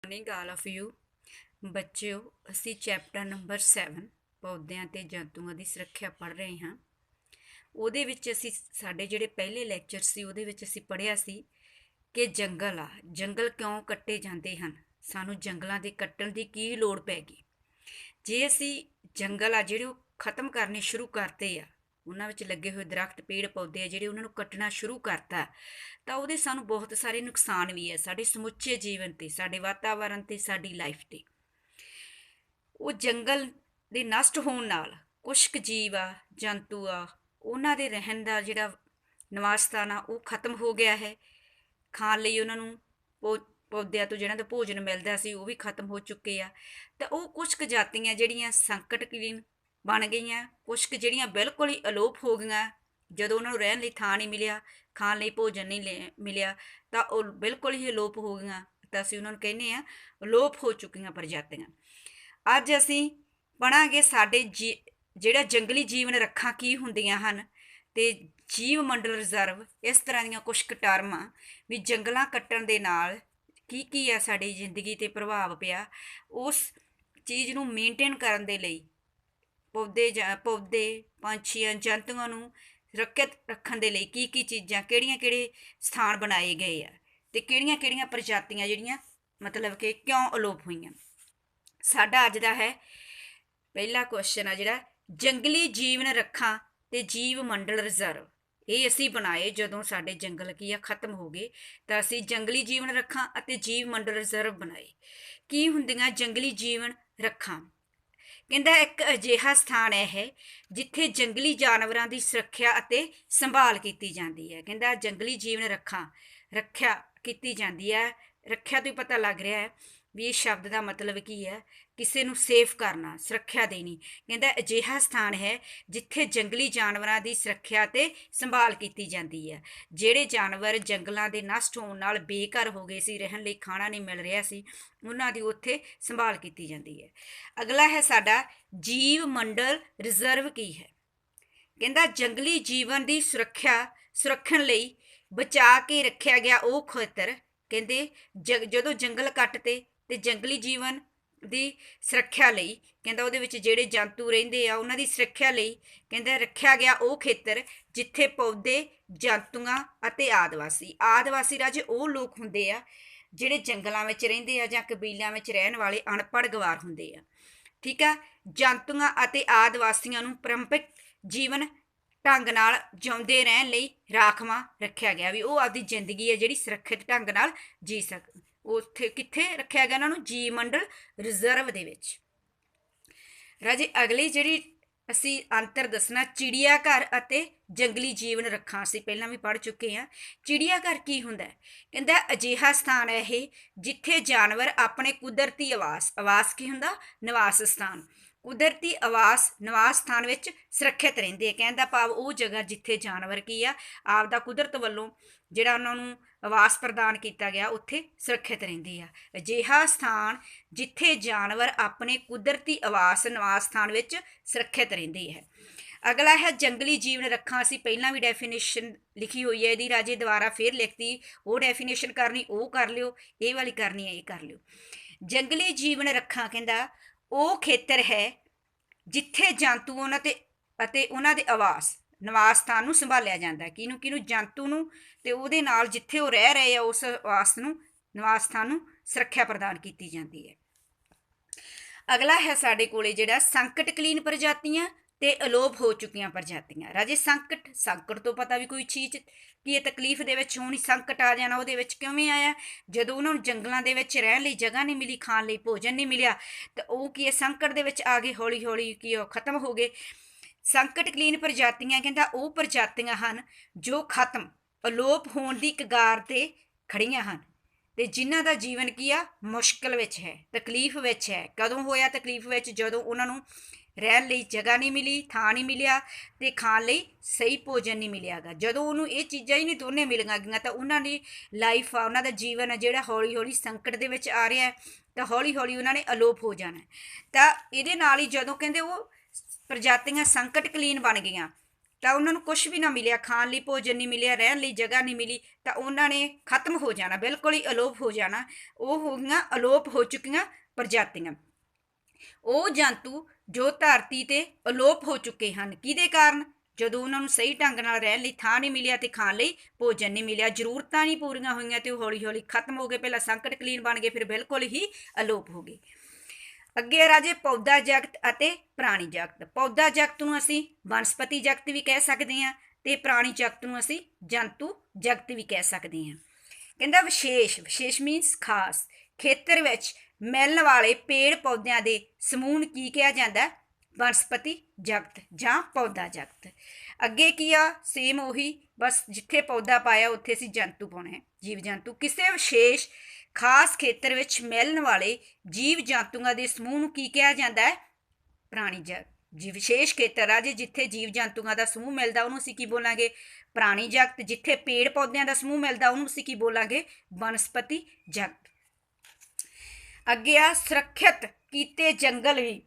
ਮॉर्निंग all of you ਬੱਚਿਓ। ਅਸੀਂ chapter number 7 ਪੌਦਿਆਂ ਤੇ ਜੰਤੂਆਂ ਦੀ ਸੁਰੱਖਿਆ ਪੜ੍ਹ ਰਹੇ ਹਾਂ। ਉਹਦੇ ਵਿੱਚ ਅਸੀਂ ਸਾਡੇ ਜਿਹੜੇ ਪਹਿਲੇ ਲੈਕਚਰ ਸੀ ਉਹਦੇ ਵਿੱਚ ਅਸੀਂ ਪੜ੍ਹਿਆ ਸੀ ਕਿ ਜੰਗਲ ਕਿਉਂ ਕੱਟੇ ਜਾਂਦੇ ਹਨ, ਸਾਨੂੰ ਜੰਗਲਾਂ ਦੇ ਕੱਟਣ ਦੀ ਕੀ ਲੋੜ ਪੈ ਗਈ। ਜੇ ਅਸੀਂ ਜੰਗਲ ਜਿਹੜੇ ਉਹ ਖਤਮ ਕਰਨੇ ਸ਼ੁਰੂ ਕਰਤੇ ਆ, ਉਹਨਾਂ ਵਿੱਚ ਲੱਗੇ ਹੋਏ ਦਰਖਤ ਪੇੜ ਪੌਦੇ ਆ ਜਿਹੜੇ ਉਹਨਾਂ ਨੂੰ ਕੱਟਣਾ ਸ਼ੁਰੂ ਕਰਤਾ, ਤਾਂ ਉਹਦੇ ਸਾਨੂੰ ਬਹੁਤ ਸਾਰੇ ਨੁਕਸਾਨ ਵੀ ਹੈ ਸਾਡੇ ਸਮੁੱਚੇ ਜੀਵਨ 'ਤੇ, ਸਾਡੇ ਵਾਤਾਵਰਨ 'ਤੇ, ਸਾਡੀ ਲਾਈਫ 'ਤੇ। ਉਹ ਜੰਗਲ ਦੇ ਨਸ਼ਟ ਹੋਣ ਨਾਲ ਕੁਛ ਕੁ ਜੀਵ ਆ, ਜੰਤੂ ਆ, ਉਹਨਾਂ ਦੇ ਰਹਿਣ ਦਾ ਜਿਹੜਾ ਨਿਵਾਸ ਸਥਾਨ ਆ ਉਹ ਖਤਮ ਹੋ ਗਿਆ ਹੈ। ਖਾਣ ਲਈ ਉਹਨਾਂ ਨੂੰ ਪੌਦਿਆਂ ਤੋਂ ਜਿਹਨਾਂ ਦਾ ਭੋਜਨ ਮਿਲਦਾ ਸੀ ਉਹ ਵੀ ਖਤਮ ਹੋ ਚੁੱਕੇ ਆ। ਤਾਂ ਉਹ ਕੁਛ ਕੁ ਜਾਤੀਆਂ ਜਿਹੜੀਆਂ ਸੰਕਟਕਾਲੀਨ ਬਣ ਗਈਆਂ, ਕੁਛ ਕੁ ਜਿਹੜੀਆਂ ਬਿਲਕੁਲ ਹੀ ਅਲੋਪ ਹੋ ਗਈਆਂ। ਜਦੋਂ ਉਹਨਾਂ ਨੂੰ ਰਹਿਣ ਲਈ ਥਾਂ ਨਹੀਂ ਮਿਲਿਆ, ਖਾਣ ਲਈ ਭੋਜਨ ਨਹੀਂ ਮਿਲਿਆ, ਤਾਂ ਉਹ ਬਿਲਕੁਲ ਹੀ ਅਲੋਪ ਹੋ ਗਈਆਂ। ਤਾਂ ਅਸੀਂ ਉਹਨਾਂ ਨੂੰ ਕਹਿੰਦੇ ਹਾਂ ਅਲੋਪ ਹੋ ਚੁੱਕੀਆਂ ਪ੍ਰਜਾਤੀਆਂ। ਅੱਜ ਅਸੀਂ ਪੜ੍ਹਾਂਗੇ ਸਾਡੇ ਜਿਹੜਾ ਜੰਗਲੀ ਜੀਵਨ ਰੱਖਾਂ ਕੀ ਹੁੰਦੀਆਂ ਹਨ ਤੇ ਜੀਵ ਮੰਡਲ ਰਿਜ਼ਰਵ, ਇਸ ਤਰ੍ਹਾਂ ਦੀਆਂ ਕੁਛ ਕੁ ਟਰਮਾਂ ਵੀ ਜੰਗਲਾਂ ਕੱਟਣ ਦੇ ਨਾਲ ਕੀ ਕੀ ਆ ਸਾਡੀ ਜ਼ਿੰਦਗੀ 'ਤੇ ਪ੍ਰਭਾਵ ਪਿਆ। ਉਸ ਚੀਜ਼ ਨੂੰ ਮੇਨਟੇਨ ਕਰਨ ਦੇ ਲਈ ਪੌਦੇ ਪੰਛੀਆਂ ਜੰਤੂਆਂ ਨੂੰ ਸੁਰੱਖਿਅਤ ਰੱਖਣ ਦੇ ਲਈ ਕੀ ਕੀ ਚੀਜ਼ਾਂ, ਕਿਹੜੇ ਸਥਾਨ ਬਣਾਏ ਗਏ ਆ ਤੇ ਕਿਹੜੀਆਂ ਪ੍ਰਜਾਤੀਆਂ ਜਿਹੜੀਆਂ ਮਤਲਬ ਕਿ ਕਿਉਂ ਅਲੋਪ ਹੋਈਆਂ। ਸਾਡਾ ਅੱਜ ਦਾ ਹੈ ਪਹਿਲਾ ਕੁਐਸਚਨ ਆ ਜਿਹੜਾ ਜੰਗਲੀ ਜੀਵਨ ਰੱਖਾਂ ਤੇ ਜੀਵ ਮੰਡਲ ਰਿਜ਼ਰਵ। ਇਹ ਅਸੀਂ ਬਣਾਏ ਜਦੋਂ ਸਾਡੇ ਜੰਗਲ ਖਤਮ ਹੋ ਗਏ, ਤਾਂ ਅਸੀਂ ਜੰਗਲੀ ਜੀਵਨ ਰੱਖਾਂ ਅਤੇ ਜੀਵ ਮੰਡਲ ਰਿਜ਼ਰਵ ਬਣਾਏ। ਕੀ ਹੁੰਦੀਆਂ ਜੰਗਲੀ ਜੀਵਨ ਰੱਖਾਂ? ਕਹਿੰਦਾ ਇੱਕ ਅਜਿਹਾ ਸਥਾਨ ਹੈ ਜਿੱਥੇ ਜੰਗਲੀ ਜਾਨਵਰਾਂ ਦੀ ਸੁਰੱਖਿਆ ਅਤੇ ਸੰਭਾਲ ਕੀਤੀ ਜਾਂਦੀ ਹੈ। ਕਹਿੰਦਾ ਜੰਗਲੀ ਜੀਵਨ ਰੱਖਿਆ ਕੀਤੀ ਜਾਂਦੀ ਹੈ। ਰੱਖਿਆ ਤੋਂ ਹੀ ਪਤਾ ਲੱਗ ਰਿਹਾ ਹੈ ਵੀ ਇਹ ਸ਼ਬਦ ਦਾ ਮਤਲਬ ਕੀ ਹੈ, ਕਿਸੇ ਨੂੰ ਸੇਫ ਕਰਨਾ, ਸੁਰੱਖਿਆ ਦੇਣੀ। ਕਹਿੰਦਾ ਅਜਿਹਾ ਸਥਾਨ ਹੈ ਜਿੱਥੇ ਜੰਗਲੀ ਜਾਨਵਰਾਂ ਦੀ ਸੁਰੱਖਿਆ ਤੇ ਸੰਭਾਲ ਕੀਤੀ ਜਾਂਦੀ ਹੈ। ਜਿਹੜੇ ਜਾਨਵਰ ਜੰਗਲਾਂ ਦੇ ਨਸ਼ਟ ਹੋਣ ਨਾਲ ਬੇਘਰ ਹੋ ਗਏ ਸੀ, ਰਹਿਣ ਲਈ ਖਾਣਾ ਨਹੀਂ ਮਿਲ ਰਿਹਾ ਸੀ, ਉਹਨਾਂ ਦੀ ਉੱਥੇ ਸੰਭਾਲ ਕੀਤੀ ਜਾਂਦੀ ਹੈ। ਅਗਲਾ ਹੈ ਸਾਡਾ ਜੀਵ ਮੰਡਲ ਰਿਜ਼ਰਵ। ਕੀ ਹੈ? ਕਹਿੰਦਾ ਜੰਗਲੀ ਜੀਵਨ ਦੀ ਸੁਰੱਖਣ ਲਈ ਬਚਾ ਕੇ ਰੱਖਿਆ ਗਿਆ ਉਹ ਖੇਤਰ। ਕਹਿੰਦੇ ਜਦੋਂ ਜੰਗਲ ਕੱਟਤੇ ਤੇ ਜੰਗਲੀ ਜੀਵਨ ਦੀ ਸੁਰੱਖਿਆ ਲਈ, ਕਹਿੰਦਾ ਉਹਦੇ ਵਿੱਚ ਜਿਹੜੇ ਜੰਤੂ ਰਹਿੰਦੇ ਆ ਉਹਨਾਂ ਦੀ ਸੁਰੱਖਿਆ ਲਈ ਕਹਿੰਦਾ ਰੱਖਿਆ ਗਿਆ ਉਹ ਖੇਤਰ ਜਿੱਥੇ ਪੌਦੇ ਜੰਤੂਆਂ ਅਤੇ ਆਦਿਵਾਸੀ ਰਾਜੇ ਉਹ ਲੋਕ ਹੁੰਦੇ ਆ ਜਿਹੜੇ ਜੰਗਲਾਂ ਵਿੱਚ ਰਹਿੰਦੇ ਆ ਜਾਂ ਕਬੀਲਿਆਂ ਵਿੱਚ ਰਹਿਣ ਵਾਲੇ ਅਨਪੜ੍ਹ ਗਵਾਰ ਹੁੰਦੇ ਆ। ਠੀਕ ਆ। ਜੰਤੂਆਂ ਅਤੇ ਆਦਿਵਾਸੀਆਂ ਨੂੰ ਪਰੰਪਰਿਕ ਜੀਵਨ ਢੰਗ ਨਾਲ ਜਿਉਂਦੇ ਰਹਿਣ ਲਈ ਰਾਖਵਾਂ ਰੱਖਿਆ ਗਿਆ, ਵੀ ਉਹ ਆਪਦੀ ਜ਼ਿੰਦਗੀ ਹੈ ਜਿਹੜੀ ਸੁਰੱਖਿਅਤ ਢੰਗ ਨਾਲ ਜੀ ਸਕਣ। ਉੱਥੇ ਕਿੱਥੇ ਰੱਖਿਆ ਗਿਆ ਉਹਨਾਂ ਨੂੰ? ਜੀਵ ਮੰਡਲ ਰਿਜ਼ਰਵ ਦੇ ਵਿੱਚ। ਰਾਜੇ ਅਗਲੀ ਜਿਹੜੀ ਅਸੀਂ ਅੰਤਰ ਦੱਸਣਾ ਚਿੜੀਆ ਘਰ ਅਤੇ ਜੰਗਲੀ ਜੀਵਨ ਰੱਖਾਂ। ਅਸੀਂ ਪਹਿਲਾਂ ਵੀ ਪੜ੍ਹ ਚੁੱਕੇ ਹਾਂ। ਚਿੜੀਆ ਘਰ ਕੀ ਹੁੰਦਾ? ਕਹਿੰਦਾ ਅਜਿਹਾ ਸਥਾਨ ਹੈ ਇਹ ਜਿੱਥੇ ਜਾਨਵਰ ਆਪਣੇ ਕੁਦਰਤੀ ਆਵਾਸ ਕੀ ਹੁੰਦਾ? ਨਿਵਾਸ ਸਥਾਨ। ਕੁਦਰਤੀ ਨਿਵਾਸ ਸਥਾਨ ਵਿੱਚ ਸੁਰੱਖਿਅਤ ਰਹਿੰਦੇ ਆ। ਕਹਿੰਦਾ ਭਾਵ ਉਹ ਜਗ੍ਹਾ ਜਿੱਥੇ ਜਾਨਵਰ ਆਪਦਾ ਕੁਦਰਤ ਵੱਲੋਂ ਜਿਹੜਾ ਉਹਨਾਂ ਨੂੰ ਆਵਾਸ ਪ੍ਰਦਾਨ ਕੀਤਾ ਗਿਆ ਉੱਥੇ ਸੁਰੱਖਿਅਤ ਰਹਿੰਦੇ ਆ। ਅਜਿਹਾ ਸਥਾਨ ਜਿੱਥੇ ਜਾਨਵਰ ਆਪਣੇ ਕੁਦਰਤੀ ਨਿਵਾਸ ਸਥਾਨ ਵਿੱਚ ਸੁਰੱਖਿਅਤ ਰਹਿੰਦੇ ਹੈ। ਅਗਲਾ ਹੈ ਜੰਗਲੀ ਜੀਵਨ ਰੱਖਾਂ। ਅਸੀਂ ਪਹਿਲਾਂ ਵੀ ਡੈਫੀਨੇਸ਼ਨ ਲਿਖੀ ਹੋਈ ਹੈ ਇਹਦੀ ਰਾਜੇ, ਦੁਬਾਰਾ ਫੇਰ ਲਿਖਤੀ। ਉਹ ਡੈਫੀਨੇਸ਼ਨ ਕਰਨੀ ਉਹ ਕਰ ਲਿਓ, ਇਹ ਵਾਲੀ ਕਰਨੀ ਹੈ ਇਹ ਕਰ ਲਿਓ। ਜੰਗਲੀ ਜੀਵਨ ਰੱਖਾਂ ਕਹਿੰਦਾ ਉਹ ਖੇਤਰ ਹੈ ਜਿੱਥੇ ਜੰਤੂ ਅਤੇ ਉਹਨਾਂ ਦੇ ਨਿਵਾਸ ਸਥਾਨ ਨੂੰ ਸੰਭਾਲਿਆ ਜਾਂਦਾ। ਕਿਹਨੂੰ? ਜੰਤੂ ਨੂੰ, ਤੇ ਉਹਦੇ ਨਾਲ ਜਿੱਥੇ ਉਹ ਰਹਿ ਰਹੇ ਆ ਉਸ ਨਿਵਾਸ ਸਥਾਨ ਨੂੰ ਸੁਰੱਖਿਆ ਪ੍ਰਦਾਨ ਕੀਤੀ ਜਾਂਦੀ ਹੈ। ਅਗਲਾ ਹੈ ਸਾਡੇ ਕੋਲੇ ਜਿਹੜਾ ਸੰਕਟਕਾਲੀਨ ਪ੍ਰਜਾਤੀਆਂ ਤੇ ਅਲੋਪ ਹੋ ਚੁੱਕੀਆਂ ਪ੍ਰਜਾਤੀਆਂ। ਰਾਜੇ ਸੰਕਟ ਤੋਂ ਪਤਾ ਵੀ ਕੋਈ ਚੀਜ਼ ਕੀ ਇਹ ਤਕਲੀਫ ਦੇ ਵਿੱਚ ਹੋਣੀ, ਸੰਕਟ ਆ ਜਾਣਾ। ਉਹਦੇ ਵਿੱਚ ਕਿਵੇਂ ਆਇਆ? ਜਦੋਂ ਉਹਨਾਂ ਨੂੰ ਜੰਗਲਾਂ ਦੇ ਵਿੱਚ ਰਹਿਣ ਲਈ ਜਗ੍ਹਾ ਨਹੀਂ ਮਿਲੀ, ਖਾਣ ਲਈ ਭੋਜਨ ਨਹੀਂ ਮਿਲਿਆ, ਤਾਂ ਉਹ ਕੀ ਹੈ ਸੰਕਟ ਦੇ ਵਿੱਚ ਆ ਗਏ। ਹੌਲੀ ਹੌਲੀ ਉਹ ਖਤਮ ਹੋ ਗਏ। ਸੰਕਟਕਾਲੀਨ ਪ੍ਰਜਾਤੀਆਂ ਕਹਿੰਦਾ ਉਹ ਪ੍ਰਜਾਤੀਆਂ ਹਨ ਜੋ ਅਲੋਪ ਹੋਣ ਦੀ ਕਗਾਰ ਤੇ ਖੜੀਆਂ ਹਨ ਤੇ ਜਿਨ੍ਹਾਂ ਦਾ ਜੀਵਨ ਮੁਸ਼ਕਿਲ ਵਿੱਚ ਹੈ, ਤਕਲੀਫ ਵਿੱਚ ਹੈ। ਕਦੋਂ ਹੋਇਆ ਤਕਲੀਫ ਵਿੱਚ? ਜਦੋਂ ਉਹਨਾਂ ਨੂੰ ਰਹਿਣ ਲਈ ਜਗ੍ਹਾ ਨਹੀਂ ਮਿਲੀ, ਥਾਂ ਨਹੀਂ ਮਿਲਿਆ ਤੇ ਖਾਣ ਲਈ ਸਹੀ ਭੋਜਨ ਨਹੀਂ ਮਿਲਿਆਗਾ। ਜਦੋਂ ਉਹਨੂੰ ਇਹ ਚੀਜ਼ਾਂ ਹੀ ਨਹੀਂ ਦੋਨੇ ਮਿਲੀਆਂ ਗਈਆਂ ਤਾਂ ਉਹਨਾਂ ਦੀ ਲਾਈਫ ਆ, ਉਹਨਾਂ ਦਾ ਜੀਵਨ ਆ ਜਿਹੜਾ ਹੌਲੀ ਹੌਲੀ ਸੰਕਟ ਦੇ ਵਿੱਚ ਆ ਰਿਹਾ ਹੈ, ਤਾਂ ਹੌਲੀ ਹੌਲੀ ਉਹਨਾਂ ਨੇ ਅਲੋਪ ਹੋ ਜਾਣਾ। ਤਾਂ ਇਹਦੇ ਨਾਲ ਹੀ ਜਦੋਂ ਕਹਿੰਦੇ ਉਹ ਪ੍ਰਜਾਤੀਆਂ ਸੰਕਟਕਾਲੀਨ ਬਣ ਗਈਆਂ, ਤਾਂ ਉਹਨਾਂ ਨੂੰ ਕੁਛ ਵੀ ਨਾ ਮਿਲਿਆ, ਖਾਣ ਲਈ ਭੋਜਨ ਨਹੀਂ ਮਿਲਿਆ, ਰਹਿਣ ਲਈ ਜਗ੍ਹਾ ਨਹੀਂ ਮਿਲੀ, ਤਾਂ ਉਹਨਾਂ ਨੇ ਖਤਮ ਹੋ ਜਾਣਾ, ਬਿਲਕੁਲ ਹੀ ਅਲੋਪ ਹੋ ਜਾਣਾ। ਉਹ ਹੋ ਗਈਆਂ ਅਲੋਪ ਹੋ ਚੁੱਕੀਆਂ ਪ੍ਰਜਾਤੀਆਂ। ਉਹ ਜੰਤੂ ਜੋ ਧਰਤੀ ਤੇ ਅਲੋਪ ਹੋ ਚੁੱਕੇ ਹਨ, ਕਿਹਦੇ ਕਾਰਨ? ਜਦੋਂ ਉਹਨਾਂ ਨੂੰ ਸਹੀ ਢੰਗ ਨਾਲ ਰਹਿਣ ਲਈ ਥਾਂ ਨਹੀਂ ਮਿਲਿਆ ਤੇ ਖਾਣ ਲਈ ਭੋਜਨ ਨਹੀਂ ਮਿਲਿਆ, ਜ਼ਰੂਰਤਾਂ ਨਹੀਂ ਪੂਰੀਆਂ ਹੋਈਆਂ ਤੇ ਉਹ ਹੌਲੀ ਹੌਲੀ ਖਤਮ ਹੋ ਗਏ। ਪਹਿਲਾਂ ਸੰਕਟ ਕਲੀਨ ਬਣ ਗਏ, ਫਿਰ ਬਿਲਕੁਲ ਹੀ ਅਲੋਪ ਹੋ ਗਏ। ਅੱਗੇ ਰਾਜੇ ਪੌਦਾ ਜਗਤ ਅਤੇ ਪ੍ਰਾਣੀ ਜਗਤ। ਪੌਦਾ ਜਗਤ ਨੂੰ ਅਸੀਂ ਵਨਸਪਤੀ ਜਗਤ ਵੀ ਕਹਿ ਸਕਦੇ ਹਾਂ ਤੇ ਪ੍ਰਾਣੀ ਜਗਤ ਨੂੰ ਅਸੀਂ ਜੰਤੂ ਜਗਤ ਵੀ ਕਹਿ ਸਕਦੇ ਹਾਂ। ਕਹਿੰਦਾ ਵਿਸ਼ੇਸ਼ ਮੀਨਸ ਖਾਸ ਖੇਤਰ ਵਿੱਚ ਮਿਲਣ ਵਾਲੇ ਪੇੜ ਪੌਦਿਆਂ ਦੇ ਸਮੂਹ ਨੂੰ ਕੀ ਕਿਹਾ ਜਾਂਦਾ? ਵਨਸਪਤੀ ਜਗਤ ਜਾਂ ਪੌਦਾ ਜਗਤ। ਅੱਗੇ ਕੀ ਆ? ਸੇਮ ਉਹੀ, ਬਸ ਜਿੱਥੇ ਪੌਦਾ ਪਾਇਆ ਉੱਥੇ ਅਸੀਂ ਜੰਤੂ ਪਾਉਣਾ ਹੈ, ਜੀਵ ਜੰਤੂ। ਕਿਸੇ ਵਿਸ਼ੇਸ਼ ਖਾਸ ਖੇਤਰ ਵਿੱਚ ਮਿਲਣ ਵਾਲੇ ਜੀਵ ਜੰਤੂਆਂ ਦੇ ਸਮੂਹ ਨੂੰ ਕੀ ਕਿਹਾ ਜਾਂਦਾ ਹੈ? ਪ੍ਰਾਣੀ ਜਗਤ। ਜੀ ਵਿਸ਼ੇਸ਼ ਖੇਤਰ ਆ ਜੇ ਜਿੱਥੇ ਜੀਵ ਜੰਤੂਆਂ ਦਾ ਸਮੂਹ ਮਿਲਦਾ ਉਹਨੂੰ ਅਸੀਂ ਕੀ ਬੋਲਾਂਗੇ? ਪ੍ਰਾਣੀ ਜਗਤ। ਜਿੱਥੇ ਪੇੜ ਪੌਦਿਆਂ ਦਾ ਸਮੂਹ ਮਿਲਦਾ ਉਹਨੂੰ ਅਸੀਂ ਕੀ ਬੋਲਾਂਗੇ? ਵਨਸਪਤੀ ਜਗਤ। ਅੱਗੇ ਆ ਸੁਰੱਖਿਅਤ ਕੀਤੇ ਜੰਗਲ ਵੀ।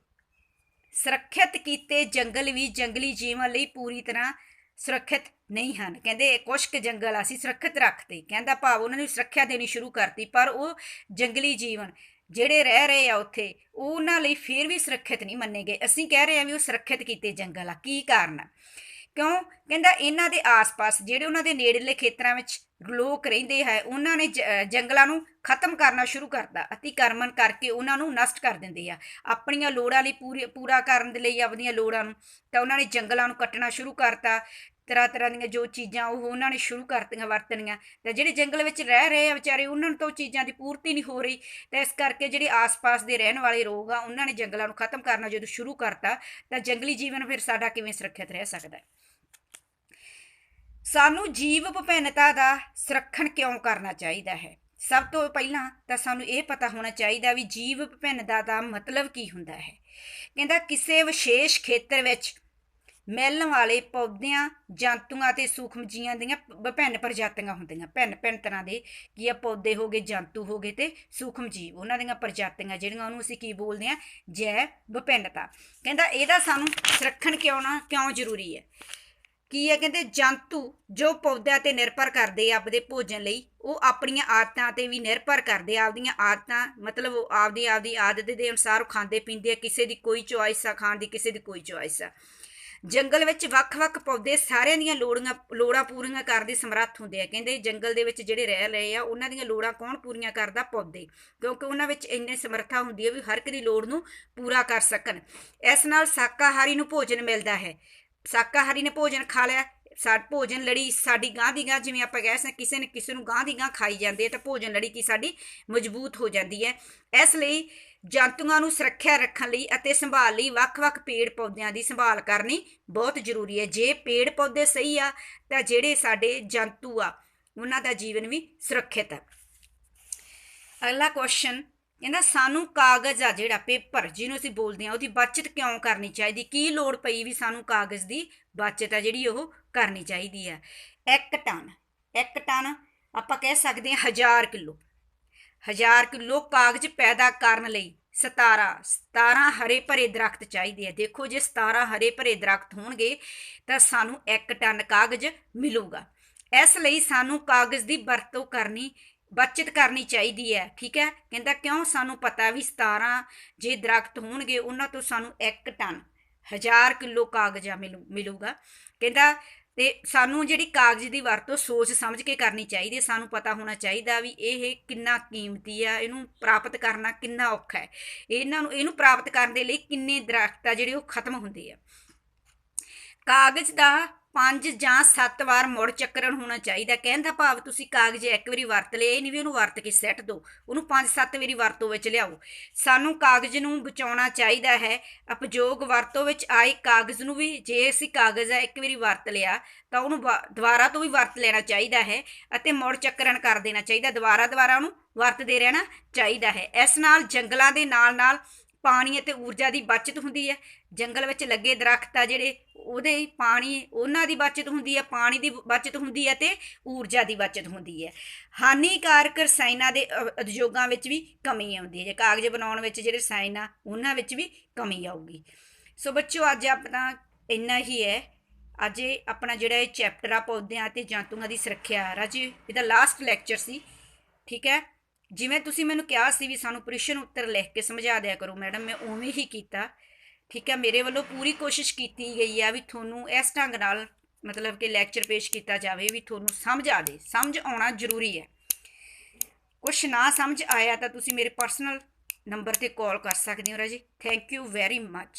ਸੁਰੱਖਿਅਤ ਕੀਤੇ ਜੰਗਲ ਵੀ ਜੰਗਲੀ ਜੀਵਾਂ ਲਈ ਪੂਰੀ ਤਰ੍ਹਾਂ ਸੁਰੱਖਿਅਤ ਨਹੀਂ ਹਨ। ਕਹਿੰਦੇ ਕੁਛ ਕੁ ਜੰਗਲ ਅਸੀਂ ਸੁਰੱਖਿਅਤ ਰੱਖਤੇ, ਕਹਿੰਦਾ ਭਾਵ ਉਹਨਾਂ ਨੂੰ ਸੁਰੱਖਿਆ ਦੇਣੀ ਸ਼ੁਰੂ ਕਰਤੀ, ਪਰ ਉਹ ਜੰਗਲੀ ਜੀਵਨ ਜਿਹੜੇ ਰਹਿ ਰਹੇ ਆ ਉੱਥੇ ਉਹ ਉਹਨਾਂ ਲਈ ਫਿਰ ਵੀ ਸੁਰੱਖਿਅਤ ਨਹੀਂ ਮੰਨੇ ਗਏ। ਅਸੀਂ ਕਹਿ ਰਹੇ ਹਾਂ ਵੀ ਉਹ ਸੁਰੱਖਿਅਤ ਕੀਤੇ ਜੰਗਲ ਆ। ਕੀ ਕਾਰਨ ਆ? ਕਿਉਂ? ਕਹਿੰਦਾ ਇਹਨਾਂ ਦੇ ਆਸ-ਪਾਸ ਜਿਹੜੇ ਉਹਨਾਂ ਦੇ ਨੇੜਲੇ ਖੇਤਰਾਂ ਵਿੱਚ ਲੋਕ ਰਹਿੰਦੇ ਹੈ ਉਹਨਾਂ ਨੇ ਜੰਗਲਾਂ ਨੂੰ ਖਤਮ ਕਰਨਾ ਸ਼ੁਰੂ ਕਰਤਾ। ਅਤੀਕਰਮਣ ਕਰਕੇ ਉਹਨਾਂ ਨੂੰ ਨਸ਼ਟ ਕਰ ਦਿੰਦੇ ਆ ਆਪਣੀਆਂ ਲੋੜਾਂ ਲਈ, ਪੂਰਾ ਕਰਨ ਦੇ ਲਈ ਆਪਣੀਆਂ ਲੋੜਾਂ ਨੂੰ। ਤਾਂ ਉਹਨਾਂ ਨੇ ਜੰਗਲਾਂ ਨੂੰ ਕੱਟਣਾ ਸ਼ੁਰੂ ਕਰਤਾ, ਤਰ੍ਹਾਂ ਤਰ੍ਹਾਂ ਦੀਆਂ ਜੋ ਚੀਜ਼ਾਂ ਉਹ ਉਹਨਾਂ ਨੇ ਸ਼ੁਰੂ ਕਰਤੀਆਂ ਵਰਤਣੀਆਂ। ਤਾਂ ਜਿਹੜੇ ਜੰਗਲ ਵਿੱਚ ਰਹਿ ਰਹੇ ਆ ਵਿਚਾਰੇ ਉਹਨਾਂ ਨੂੰ ਤਾਂ ਉਹ ਚੀਜ਼ਾਂ ਦੀ ਪੂਰਤੀ ਨਹੀਂ ਹੋ ਰਹੀ। ਤਾਂ ਇਸ ਕਰਕੇ ਜਿਹੜੇ ਆਸ-ਪਾਸ ਦੇ ਰਹਿਣ ਵਾਲੇ ਲੋਕ ਆ ਉਹਨਾਂ ਨੇ ਜੰਗਲਾਂ ਨੂੰ ਖਤਮ ਕਰਨਾ ਜਦੋਂ ਸ਼ੁਰੂ ਕਰਤਾ ਤਾਂ ਜੰਗਲੀ ਜੀਵਨ ਫਿਰ ਸਾਡਾ ਕਿਵੇਂ ਸੁਰੱਖਿਅਤ ਰਹਿ ਸਕਦਾ? ਸਾਨੂੰ ਜੀਵ ਵਿਭਿੰਨਤਾ ਦਾ ਸੰਰਖਣ ਕਿਉਂ ਕਰਨਾ ਚਾਹੀਦਾ ਹੈ? ਸਭ ਤੋਂ ਪਹਿਲਾਂ ਤਾਂ ਸਾਨੂੰ ਇਹ ਪਤਾ ਹੋਣਾ ਚਾਹੀਦਾ ਵੀ ਜੀਵ ਵਿਭਿੰਨਤਾ ਦਾ ਮਤਲਬ ਕੀ ਹੁੰਦਾ ਹੈ। ਕਹਿੰਦਾ ਕਿਸੇ ਵਿਸ਼ੇਸ਼ ਖੇਤਰ ਵਿੱਚ ਮਿਲਣ ਵਾਲੇ ਪੌਦਿਆਂ, ਜੰਤੂਆਂ ਅਤੇ ਸੂਖਮ ਜੀਵਾਂ ਦੀਆਂ ਵਿਭਿੰਨ ਪ੍ਰਜਾਤੀਆਂ ਹੁੰਦੀਆਂ। ਭਿੰਨ ਤਰ੍ਹਾਂ ਦੇ ਕੀ ਆ? ਪੌਦੇ ਹੋ ਗਏ, ਜੰਤੂ ਹੋ ਗਏ ਤੇ ਸੂਖਮ ਜੀਵ, ਉਹਨਾਂ ਦੀਆਂ ਪ੍ਰਜਾਤੀਆਂ ਜਿਹੜੀਆਂ ਉਹਨੂੰ ਅਸੀਂ ਕੀ ਬੋਲਦੇ ਹਾਂ? ਜੈਵ ਵਿਭਿੰਨਤਾ। ਕਹਿੰਦਾ ਇਹਦਾ ਸਾਨੂੰ ਸੰਰਖਣ ਕਿਉਂ ਜ਼ਰੂਰੀ ਹੈ? ਕੀ ਹੈ? ਕਹਿੰਦੇ ਜੰਤੂ ਜੋ ਪੌਦਿਆਂ 'ਤੇ ਨਿਰਭਰ ਕਰਦੇ ਆ ਆਪਦੇ ਭੋਜਨ ਲਈ, ਉਹ ਆਪਣੀਆਂ ਆਦਤਾਂ 'ਤੇ ਵੀ ਨਿਰਭਰ ਕਰਦੇ ਆ। ਆਪਦੀਆਂ ਆਦਤਾਂ ਮਤਲਬ ਉਹ ਆਪਦੀ ਆਦਤ ਦੇ ਅਨੁਸਾਰ ਉਹ ਖਾਂਦੇ ਪੀਂਦੇ ਆ। ਕਿਸੇ ਦੀ ਕੋਈ ਚੋਇਸ ਆ ਖਾਣ ਦੀ, ਕਿਸੇ ਦੀ ਕੋਈ ਚੋਇਸ ਆ। ਜੰਗਲ ਵਿੱਚ ਵੱਖ-ਵੱਖ ਪੌਦੇ ਸਾਰਿਆਂ ਦੀਆਂ ਲੋੜਾਂ ਪੂਰੀਆਂ ਕਰਨ ਦੇ ਸਮਰੱਥ ਹੁੰਦੇ ਆ। ਕਹਿੰਦੇ ਜੰਗਲ ਦੇ ਵਿੱਚ ਜਿਹੜੇ ਰਹਿ ਰਹੇ ਆ ਉਹਨਾਂ ਦੀਆਂ ਲੋੜਾਂ ਕੌਣ ਪੂਰੀਆਂ ਕਰਦਾ? ਪੌਦੇ, ਕਿਉਂਕਿ ਉਹਨਾਂ ਵਿੱਚ ਇੰਨੀ ਸਮਰੱਥਾ ਹੁੰਦੀ ਹੈ ਵੀ ਹਰ ਇੱਕ ਦੀ ਲੋੜ ਨੂੰ ਪੂਰਾ ਕਰ ਸਕਣ। ਇਸ ਨਾਲ ਸ਼ਾਕਾਹਾਰੀ ਨੂੰ ਭੋਜਨ ਮਿਲਦਾ ਹੈ। ਸ਼ਾਕਾਹਾਰੀ ਨੇ ਭੋਜਨ ਖਾ ਲਿਆ, ਭੋਜਨ ਲੜੀ ਸਾਡੀ ਗਾਂਹ ਦੀ ਗਾਂਹ, ਜਿਵੇਂ ਆਪਾਂ ਕਹਿ ਸਕਦੇ ਕਿਸੇ ਨੇ ਕਿਸੇ ਨੂੰ ਗਾਂਹ ਦੀ ਗਾਂਹ ਖਾਈ ਜਾਂਦੀ ਹੈ ਤਾਂ ਭੋਜਨ ਲੜੀ ਕੀ ਸਾਡੀ ਮਜ਼ਬੂਤ ਹੋ ਜਾਂਦੀ ਹੈ। ਇਸ ਲਈ ਜੰਤੂਆਂ ਨੂੰ ਸੁਰੱਖਿਆ ਰੱਖਣ ਲਈ ਅਤੇ ਸੰਭਾਲ ਲਈ ਵੱਖ-ਵੱਖ ਪੇੜ ਪੌਦਿਆਂ ਦੀ ਸੰਭਾਲ ਕਰਨੀ ਬਹੁਤ ਜ਼ਰੂਰੀ ਹੈ। ਜੇ ਪੇੜ ਪੌਦੇ ਸਹੀ ਆ ਤਾਂ ਜਿਹੜੇ ਸਾਡੇ ਜੰਤੂ ਆ ਉਹਨਾਂ ਦਾ ਜੀਵਨ ਵੀ ਸੁਰੱਖਿਅਤ ਹੈ। ਅਗਲਾ ਕੁਐਸਚਨ ਕਹਿੰਦਾ ਸਾਨੂੰ ਕਾਗਜ਼ ਆ ਜਿਹੜਾ ਪੇਪਰ ਜਿਹਨੂੰ ਅਸੀਂ ਬੋਲਦੇ ਹਾਂ ਉਹਦੀ ਬੱਚਤ ਕਿਉਂ ਕਰਨੀ ਚਾਹੀਦੀ? ਕੀ ਲੋੜ ਪਈ ਵੀ ਸਾਨੂੰ ਕਾਗਜ਼ ਦੀ ਬੱਚਤ ਆ ਜਿਹੜੀ ਉਹ ਕਰਨੀ ਚਾਹੀਦੀ ਹੈ? 1 ਟਨ ਆਪਾਂ ਕਹਿ ਸਕਦੇ ਹਾਂ 1000 ਕਿਲੋ ਕਾਗਜ਼ ਪੈਦਾ ਕਰਨ ਲਈ 17 ਹਰੇ ਭਰੇ ਦਰਖਤ ਚਾਹੀਦੇ ਆ। ਦੇਖੋ ਜੇ 17 ਹਰੇ ਭਰੇ ਦਰਖਤ ਹੋਣਗੇ ਤਾਂ ਸਾਨੂੰ 1 ਟਨ ਕਾਗਜ਼ ਮਿਲੂਗਾ। ਇਸ ਲਈ ਸਾਨੂੰ ਕਾਗਜ਼ ਦੀ ਵਰਤੋਂ ਬੱਚਤ ਕਰਨੀ ਚਾਹੀਦੀ ਹੈ। ਠੀਕ ਹੈ। ਕਹਿੰਦਾ ਕਿਉਂ? ਸਾਨੂੰ ਪਤਾ ਵੀ 17 ਜੇ ਦਰਖਤ ਹੋਣਗੇ ਉਹਨਾਂ ਤੋਂ ਸਾਨੂੰ 1 ਟਨ 1000 ਕਿਲੋ ਕਾਗਜ਼ ਮਿਲੂਗਾ। ਕਹਿੰਦਾ ਤੇ ਸਾਨੂੰ ਜਿਹੜੀ ਕਾਗਜ਼ ਦੀ ਵਰਤੋਂ ਸੋਚ ਸਮਝ ਕੇ ਕਰਨੀ ਚਾਹੀਦੀ ਹੈ। ਸਾਨੂੰ ਪਤਾ ਹੋਣਾ ਚਾਹੀਦਾ ਵੀ ਇਹ ਕਿੰਨਾ ਕੀਮਤੀ ਆ, ਇਹਨੂੰ ਪ੍ਰਾਪਤ ਕਰਨਾ ਕਿੰਨਾ ਔਖਾ ਹੈ, ਇਹਨੂੰ ਪ੍ਰਾਪਤ ਕਰਨ ਦੇ ਲਈ ਕਿੰਨੇ ਦਰਖਤ ਆ ਜਿਹੜੇ ਉਹ ਖਤਮ ਹੁੰਦੇ ਆ। ਕਾਗਜ਼ ਦਾ 5 ਜਾਂ 7 ਵਾਰ ਮੁੜ ਚੱਕਰਨ ਹੋਣਾ ਚਾਹੀਦਾ। ਕਹਿਣ ਦਾ ਭਾਵ ਤੁਸੀਂ ਕਾਗਜ਼ ਇੱਕ ਵਾਰੀ ਵਰਤ ਲਿਆ, ਇਹ ਨਹੀਂ ਵੀ ਉਹਨੂੰ ਵਰਤ ਕੇ ਸੱਟ ਦਿਓ, ਉਹਨੂੰ 5-7 ਵਾਰੀ ਵਰਤੋਂ ਵਿੱਚ ਲਿਆਓ। ਸਾਨੂੰ ਕਾਗਜ਼ ਨੂੰ ਬਚਾਉਣਾ ਚਾਹੀਦਾ ਹੈ। ਉਪਯੋਗ ਵਰਤੋਂ ਵਿੱਚ ਆਏ ਕਾਗਜ਼ ਨੂੰ ਵੀ, ਜੇ ਅਸੀਂ ਕਾਗਜ਼ ਆ ਇੱਕ ਵਾਰੀ ਵਰਤ ਲਿਆ ਤਾਂ ਉਹਨੂੰ ਦੁਬਾਰਾ ਤੋਂ ਵੀ ਵਰਤ ਲੈਣਾ ਚਾਹੀਦਾ ਹੈ ਅਤੇ ਮੁੜ ਚੱਕਰਨ ਕਰ ਦੇਣਾ ਚਾਹੀਦਾ। ਦੁਬਾਰਾ ਉਹਨੂੰ ਵਰਤਦੇ ਰਹਿਣਾ ਚਾਹੀਦਾ ਹੈ। ਇਸ ਨਾਲ ਜੰਗਲਾਂ ਦੇ ਨਾਲ ਪਾਣੀ ਅਤੇ ਊਰਜਾ ਦੀ ਬੱਚਤ ਹੁੰਦੀ ਹੈ। ਜੰਗਲ ਵਿੱਚ ਲੱਗੇ ਦਰਖਤ ਆ ਜਿਹੜੇ ਉਹਨਾਂ ਦੀ ਬੱਚਤ ਹੁੰਦੀ ਹੈ, ਪਾਣੀ ਦੀ ਬੱਚਤ ਹੁੰਦੀ ਹੈ ਤੇ ਊਰਜਾ ਦੀ ਬੱਚਤ ਹੁੰਦੀ ਹੈ। ਹਾਨੀਕਾਰਕ ਰਸਾਇਣਾਂ ਦੇ ਉਦਯੋਗਾਂ ਵਿੱਚ ਵੀ ਕਮੀ ਆਉਂਦੀ ਹੈ। ਜੇ ਕਾਗਜ਼ ਬਣਾਉਣ ਵਿੱਚ ਜਿਹੜੇ ਰਸਾਇਣ ਆ ਉਹਨਾਂ ਵਿੱਚ ਵੀ ਕਮੀ ਆਊਗੀ। ਸੋ ਬੱਚਿਓ ਅੱਜ ਆਪਣਾ ਇੰਨਾ ਹੀ ਹੈ। ਅੱਜ ਇਹ ਆਪਣਾ ਜਿਹੜਾ ਇਹ ਚੈਪਟਰ ਆ ਪੌਦਿਆਂ ਅਤੇ ਜੰਤੂਆਂ ਦੀ ਸੁਰੱਖਿਆ ਰਾਜੇ, ਇਹਦਾ ਲਾਸਟ ਲੈਕਚਰ ਸੀ। ਠੀਕ ਹੈ, ਜਿਵੇਂ ਤੁਸੀਂ ਮੈਨੂੰ ਕਿਹਾ ਸੀ ਵੀ ਸਾਨੂੰ ਪ੍ਰਸ਼ਨ ਉੱਤਰ ਲਿਖ ਕੇ ਸਮਝਾ ਦਿਆ ਕਰੋ ਮੈਡਮ, ਮੈਂ ਉਵੇਂ ਹੀ ਕੀਤਾ। ਠੀਕ ਹੈ, ਮੇਰੇ ਵੱਲੋਂ ਪੂਰੀ ਕੋਸ਼ਿਸ਼ ਕੀਤੀ ਗਈ ਆ ਵੀ ਤੁਹਾਨੂੰ ਇਸ ਢੰਗ ਨਾਲ ਮਤਲਬ ਕਿ ਲੈਕਚਰ ਪੇਸ਼ ਕੀਤਾ ਜਾਵੇ ਵੀ ਤੁਹਾਨੂੰ ਸਮਝ ਆਵੇ। ਸਮਝ ਆਉਣਾ ਜ਼ਰੂਰੀ ਹੈ। ਕੁਛ ਨਾ ਸਮਝ ਆਇਆ ਤਾਂ ਤੁਸੀਂ ਮੇਰੇ ਪਰਸਨਲ ਨੰਬਰ 'ਤੇ ਕਾਲ ਕਰ ਸਕਦੇ ਹੋ ਰਾਜੇ। Thank you very much.